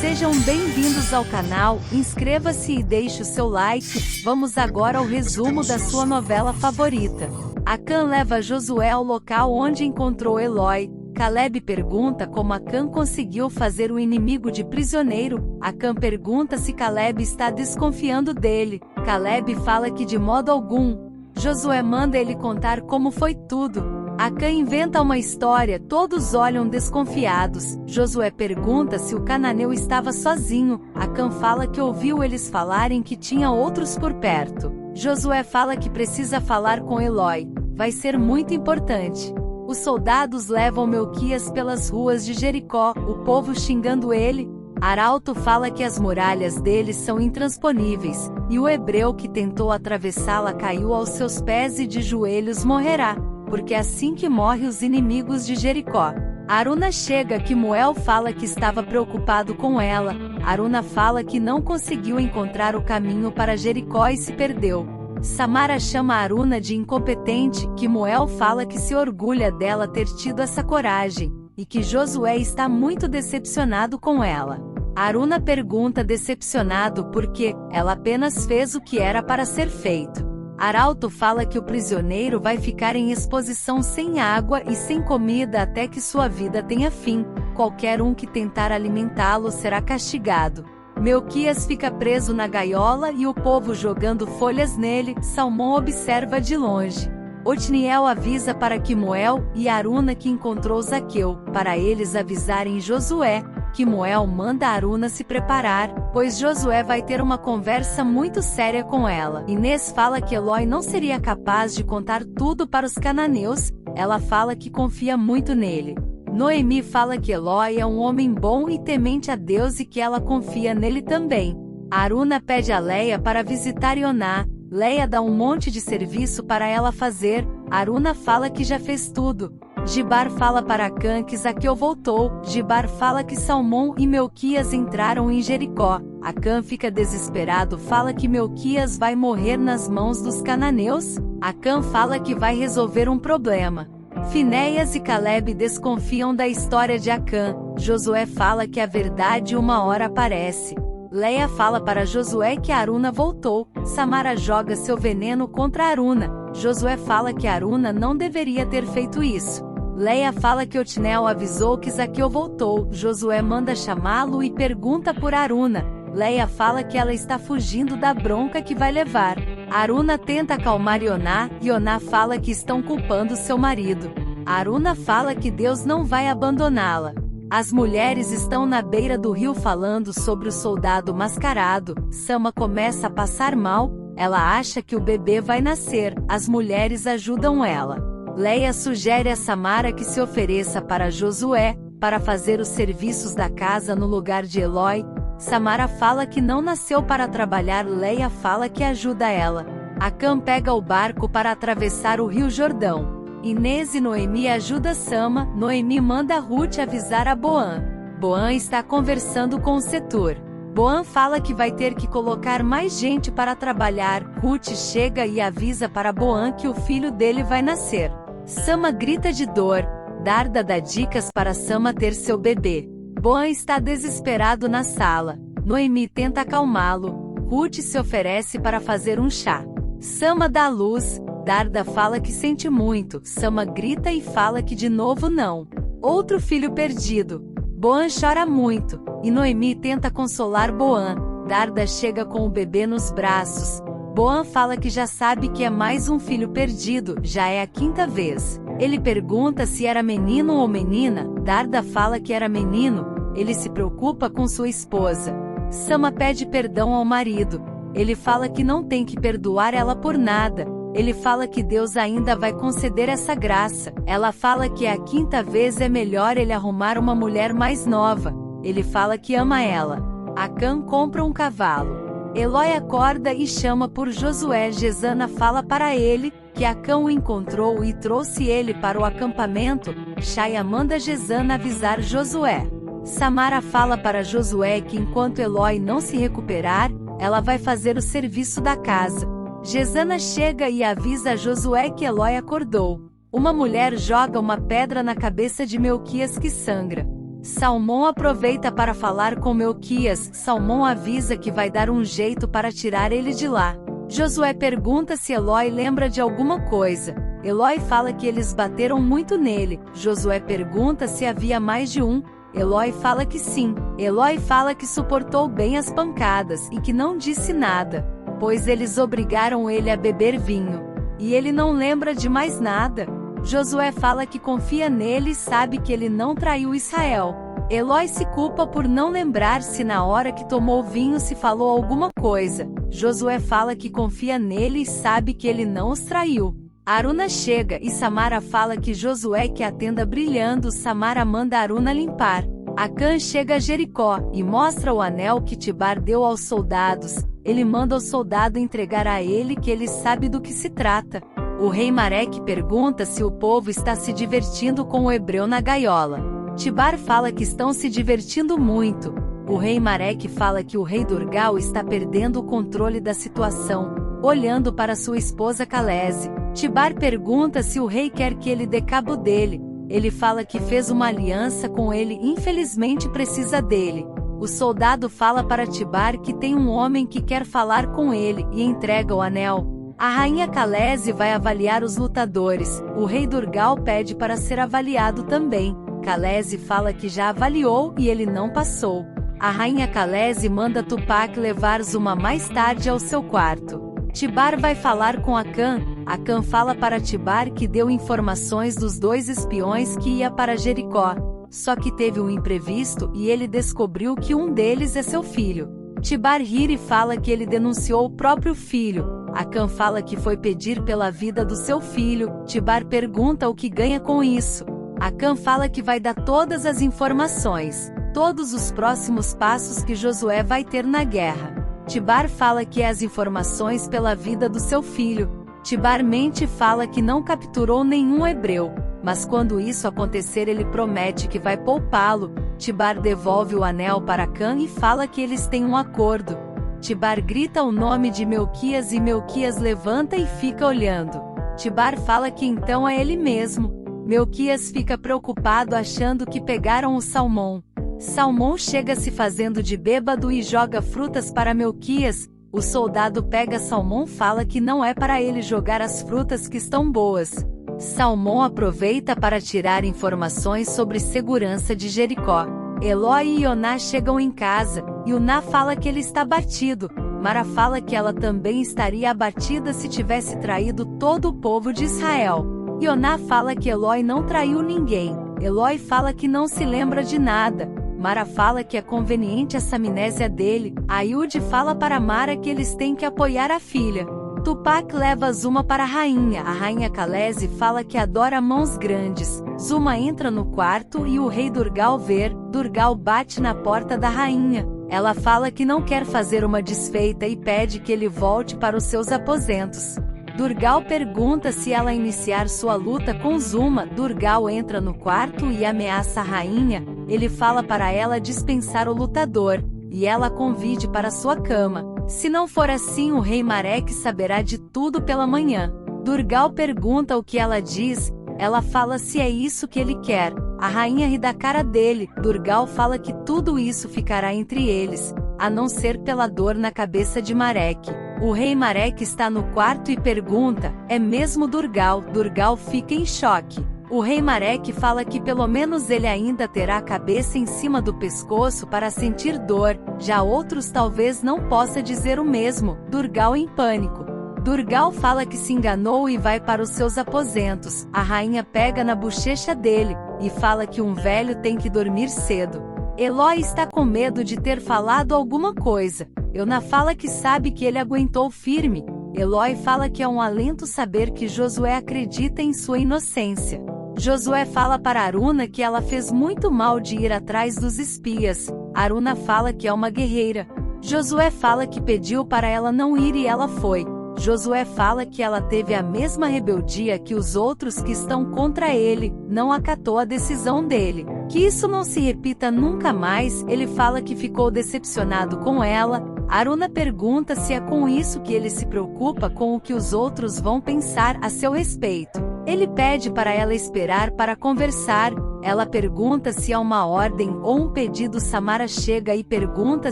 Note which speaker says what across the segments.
Speaker 1: Sejam bem-vindos ao canal, inscreva-se e deixe o seu like. Vamos agora ao resumo da sua novela favorita. Acã leva Josué ao local onde encontrou Eloi. Caleb pergunta como Acã conseguiu fazer o inimigo de prisioneiro. Acã pergunta se Caleb está desconfiando dele. Caleb fala que de modo algum. Josué manda ele contar como foi tudo. Acã inventa uma história, todos olham desconfiados. Josué pergunta se o cananeu estava sozinho. Acã fala que ouviu eles falarem que tinha outros por perto. Josué fala que precisa falar com Eloi. Vai ser muito importante. Os soldados levam Melquias pelas ruas de Jericó, o povo xingando ele. Arauto fala que as muralhas deles são intransponíveis, e o hebreu que tentou atravessá-la caiu aos seus pés e de joelhos morrerá, porque é assim que morrem os inimigos de Jericó. Aruna chega que Muel fala que estava preocupado com ela. Aruna fala que não conseguiu encontrar o caminho para Jericó e se perdeu. Samara chama Aruna de incompetente, que Muel fala que se orgulha dela ter tido essa coragem, e que Josué está muito decepcionado com ela. Aruna pergunta decepcionado porque ela apenas fez o que era para ser feito. Arauto fala que o prisioneiro vai ficar em exposição sem água e sem comida até que sua vida tenha fim. Qualquer um que tentar alimentá-lo será castigado. Melquias fica preso na gaiola e o povo jogando folhas nele. Salmão observa de longe. Otniel avisa para Quemuel e Aruna que encontrou Zaqueu, para eles avisarem Josué. Quemuel manda Aruna se preparar, pois Josué vai ter uma conversa muito séria com ela. Inês fala que Eloi não seria capaz de contar tudo para os cananeus. Ela fala que confia muito nele. Noemi fala que Eloi é um homem bom e temente a Deus e que ela confia nele também. Aruna pede a Leia para visitar Ioná. Leia dá um monte de serviço para ela fazer. Aruna fala que já fez tudo. Gibar fala para Acã que Zaqueu voltou. Gibar fala que Salmão e Melquias entraram em Jericó. Acã fica desesperado, fala que Melquias vai morrer nas mãos dos cananeus. Acã fala que vai resolver um problema. Finéias e Caleb desconfiam da história de Acã. Josué fala que a verdade uma hora aparece. Leia fala para Josué que Aruna voltou. Samara joga seu veneno contra Aruna. Josué fala que Aruna não deveria ter feito isso. Leia fala que Otniel avisou que Zaqueu voltou. Josué manda chamá-lo e pergunta por Aruna. Leia fala que ela está fugindo da bronca que vai levar. Aruna tenta acalmar Ioná. Ioná fala que estão culpando seu marido. Aruna fala que Deus não vai abandoná-la. As mulheres estão na beira do rio falando sobre o soldado mascarado. Sama começa a passar mal. Ela acha que o bebê vai nascer. As mulheres ajudam ela. Leia sugere a Samara que se ofereça para Josué, para fazer os serviços da casa no lugar de Eloi. Samara fala que não nasceu para trabalhar. Leia fala que ajuda ela. Acã pega o barco para atravessar o rio Jordão. Inês e Noemi ajudam Sama. Noemi manda Ruth avisar a Boan. Boan está conversando com o Setur. Boan fala que vai ter que colocar mais gente para trabalhar. Ruth chega e avisa para Boan que o filho dele vai nascer. Sama grita de dor. Darda dá dicas para Sama ter seu bebê. Boan está desesperado na sala. Noemi tenta acalmá-lo. Ruth se oferece para fazer um chá. Sama dá luz. Darda fala que sente muito. Sama grita e fala que de novo não. Outro filho perdido. Boan chora muito, e Noemi tenta consolar Boan. Darda chega com o bebê nos braços. Boan fala que já sabe que é mais um filho perdido, já é a 5ª vez. Ele pergunta se era menino ou menina. Darda fala que era menino. Ele se preocupa com sua esposa. Sama pede perdão ao marido. Ele fala que não tem que perdoar ela por nada. Ele fala que Deus ainda vai conceder essa graça. Ela fala que a 5ª vez é melhor ele arrumar uma mulher mais nova. Ele fala que ama ela. Acã compra um cavalo. Eloi acorda e chama por Josué. Gesana fala para ele que Acã o encontrou e trouxe ele para o acampamento. Shaia manda Gesana avisar Josué. Samara fala para Josué que enquanto Eloi não se recuperar, ela vai fazer o serviço da casa. Gesana chega e avisa a Josué que Eloi acordou. Uma mulher joga uma pedra na cabeça de Melquias que sangra. Salmão aproveita para falar com Melquias. Salmão avisa que vai dar um jeito para tirar ele de lá. Josué pergunta se Eloi lembra de alguma coisa. Eloi fala que eles bateram muito nele. Josué pergunta se havia mais de um. Eloi fala que sim. Eloi fala que suportou bem as pancadas e que não disse nada, pois eles obrigaram ele a beber vinho. E ele não lembra de mais nada. Josué fala que confia nele e sabe que ele não traiu Israel. Eloi se culpa por não lembrar se na hora que tomou vinho se falou alguma coisa. Josué fala que confia nele e sabe que ele não os traiu. Aruna chega e Samara fala que Josué quer a tenda brilhando. Samara manda Aruna limpar. Acã chega a Jericó e mostra o anel que Tibar deu aos soldados. Ele manda o soldado entregar a ele que ele sabe do que se trata. O rei Mareque pergunta se o povo está se divertindo com o hebreu na gaiola. Tibar fala que estão se divertindo muito. O rei Mareque fala que o rei Durgal está perdendo o controle da situação, olhando para sua esposa Calese. Tibar pergunta se o rei quer que ele dê cabo dele. Ele fala que fez uma aliança com ele e infelizmente precisa dele. O soldado fala para Tibar que tem um homem que quer falar com ele e entrega o anel. A rainha Calese vai avaliar os lutadores. O rei Durgal pede para ser avaliado também. Calese fala que já avaliou e ele não passou. A rainha Calese manda Tupac levar Zuma mais tarde ao seu quarto. Tibar vai falar com Acã. Acã fala para Tibar que deu informações dos 2 espiões que ia para Jericó. Só que teve um imprevisto e ele descobriu que um deles é seu filho. Tibar ri e fala que ele denunciou o próprio filho. Acã fala que foi pedir pela vida do seu filho. Tibar pergunta o que ganha com isso. Acã fala que vai dar todas as informações, todos os próximos passos que Josué vai ter na guerra. Tibar fala que é as informações pela vida do seu filho. Tibar mente e fala que não capturou nenhum hebreu, mas quando isso acontecer ele promete que vai poupá-lo. Tibar devolve o anel para Acã e fala que eles têm um acordo. Tibar grita o nome de Melquias e Melquias levanta e fica olhando. Tibar fala que então é ele mesmo. Melquias fica preocupado achando que pegaram o Salmão. Salmão chega se fazendo de bêbado e joga frutas para Melquias. O soldado pega Salmão, fala que não é para ele jogar as frutas que estão boas. Salmão aproveita para tirar informações sobre segurança de Jericó. Eloi e Ioná chegam em casa. Ioná fala que ele está abatido. Mara fala que ela também estaria abatida se tivesse traído todo o povo de Israel. Ioná fala que Eloi não traiu ninguém. Eloi fala que não se lembra de nada. Mara fala que é conveniente essa amnésia dele. Ayud fala para Mara que eles têm que apoiar a filha. Tupac leva Zuma para a rainha Calese fala que adora mãos grandes. Zuma entra no quarto e o rei Durgal vê. Durgal bate na porta da rainha. Ela fala que não quer fazer uma desfeita e pede que ele volte para os seus aposentos. Durgal pergunta se ela iniciar sua luta com Zuma. Durgal entra no quarto e ameaça a rainha. Ele fala para ela dispensar o lutador, e ela convide para sua cama. Se não for assim, o rei Mareque saberá de tudo pela manhã. Durgal pergunta o que ela diz. Ela fala se é isso que ele quer. A rainha ri da cara dele. Durgal fala que tudo isso ficará entre eles, a não ser pela dor na cabeça de Mareque. O rei Mareque está no quarto e pergunta: é mesmo Durgal? Durgal fica em choque. O rei Mareque fala que pelo menos ele ainda terá a cabeça em cima do pescoço para sentir dor, já outros talvez não possa dizer o mesmo. Durgal em pânico. Durgal fala que se enganou e vai para os seus aposentos. A rainha pega na bochecha dele e fala que um velho tem que dormir cedo. Eloi está com medo de ter falado alguma coisa. Ioná fala que sabe que ele aguentou firme. Eloi fala que é um alento saber que Josué acredita em sua inocência. Josué fala para Aruna que ela fez muito mal de ir atrás dos espias. Aruna fala que é uma guerreira. Josué fala que pediu para ela não ir e ela foi. Josué fala que ela teve a mesma rebeldia que os outros que estão contra ele, não acatou a decisão dele. Que isso não se repita nunca mais. Ele fala que ficou decepcionado com ela. Aruna pergunta se é com isso que ele se preocupa com o que os outros vão pensar a seu respeito. Ele pede para ela esperar para conversar. Ela pergunta se é uma ordem ou um pedido. Samara chega e pergunta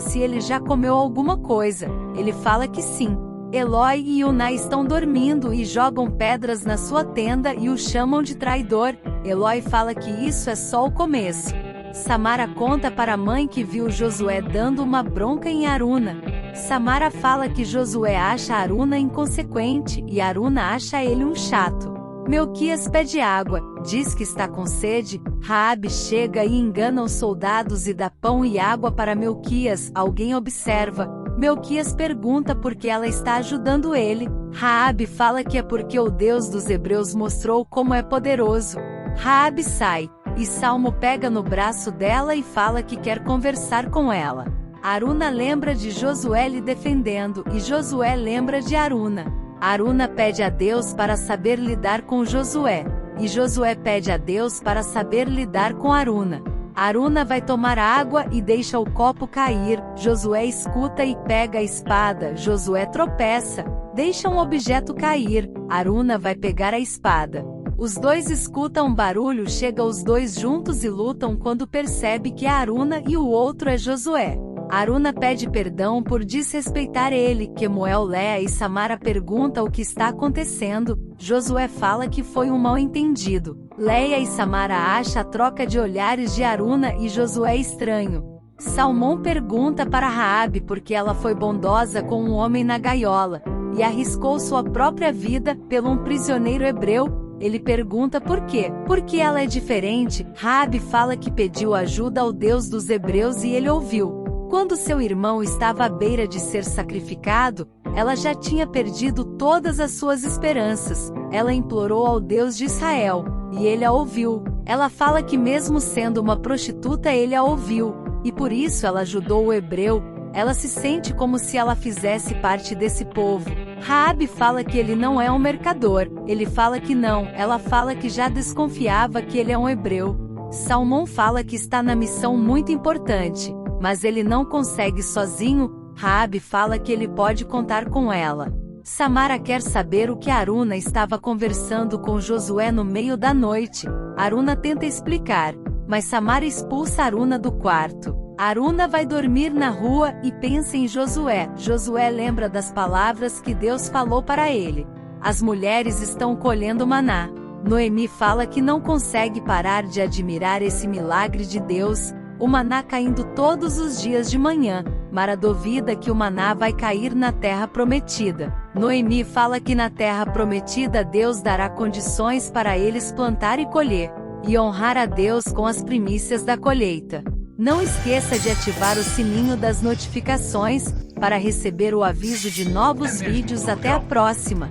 Speaker 1: se ele já comeu alguma coisa. Ele fala que sim. Eloi e Uná estão dormindo e jogam pedras na sua tenda e o chamam de traidor. Eloi fala que isso é só o começo. Samara conta para a mãe que viu Josué dando uma bronca em Aruna. Samara fala que Josué acha Aruna inconsequente e Aruna acha ele um chato. Melquias pede água, diz que está com sede. Raabe chega e engana os soldados e dá pão e água para Melquias. Alguém observa. Melquias pergunta por que ela está ajudando ele. Raabe fala que é porque o Deus dos Hebreus mostrou como é poderoso. Raabe sai, e Salmo pega no braço dela e fala que quer conversar com ela. Aruna lembra de Josué lhe defendendo e Josué lembra de Aruna. Aruna pede a Deus para saber lidar com Josué, e Josué pede a Deus para saber lidar com Aruna. Aruna vai tomar água e deixa o copo cair. Josué escuta e pega a espada. Josué tropeça, deixa um objeto cair. Aruna vai pegar a espada. Os dois escutam um barulho, chega os dois juntos e lutam quando percebe que é Aruna e o outro é Josué. Aruna pede perdão por desrespeitar ele. Quemuel, Léa e Samara pergunta o que está acontecendo. Josué fala que foi um mal-entendido. Léa e Samara acham a troca de olhares de Aruna e Josué estranho. Salmão pergunta para Raabe porque ela foi bondosa com um homem na gaiola e arriscou sua própria vida pelo um prisioneiro hebreu. Ele pergunta por quê. Porque ela é diferente. Raabe fala que pediu ajuda ao Deus dos Hebreus e ele ouviu. Quando seu irmão estava à beira de ser sacrificado, ela já tinha perdido todas as suas esperanças. Ela implorou ao Deus de Israel, e ele a ouviu. Ela fala que mesmo sendo uma prostituta ele a ouviu, e por isso ela ajudou o hebreu. Ela se sente como se ela fizesse parte desse povo. Raabe fala que ele não é um mercador. Ele fala que não. Ela fala que já desconfiava que ele é um hebreu. Salmão fala que está na missão muito importante, mas ele não consegue sozinho. Raabe fala que ele pode contar com ela. Samara quer saber o que Aruna estava conversando com Josué no meio da noite. Aruna tenta explicar, mas Samara expulsa Aruna do quarto. Aruna vai dormir na rua e pensa em Josué. Josué lembra das palavras que Deus falou para ele. As mulheres estão colhendo maná. Noemi fala que não consegue parar de admirar esse milagre de Deus. O maná caindo todos os dias de manhã. Mara duvida que o maná vai cair na terra prometida. Noemi fala que na terra prometida Deus dará condições para eles plantar e colher, e honrar a Deus com as primícias da colheita. Não esqueça de ativar o sininho das notificações, para receber o aviso de novos vídeos. Até a próxima!